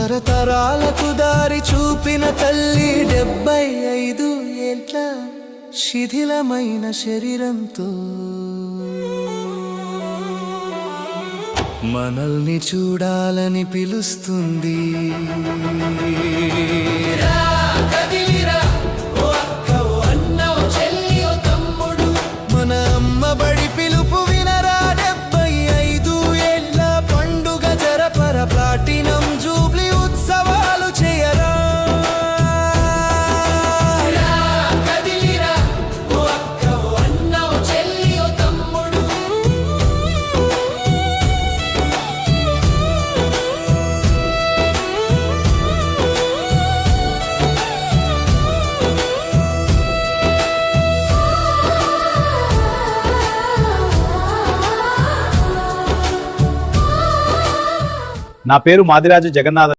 తరతరాలకు దారి చూపిన తల్లి 75 ఏళ్ల శిథిలమైన శరీరంతో మనల్ని చూడాలని పిలుస్తుంది. మన అమ్మ బడి పిలుపు వినరా, 75 ఏళ్ల పండుగ జరపర, ప్లాటినం జూబ్లీ ఉత్సవాలు చేయరా. నా పేరు మాదిరాజు జగన్నాథ్.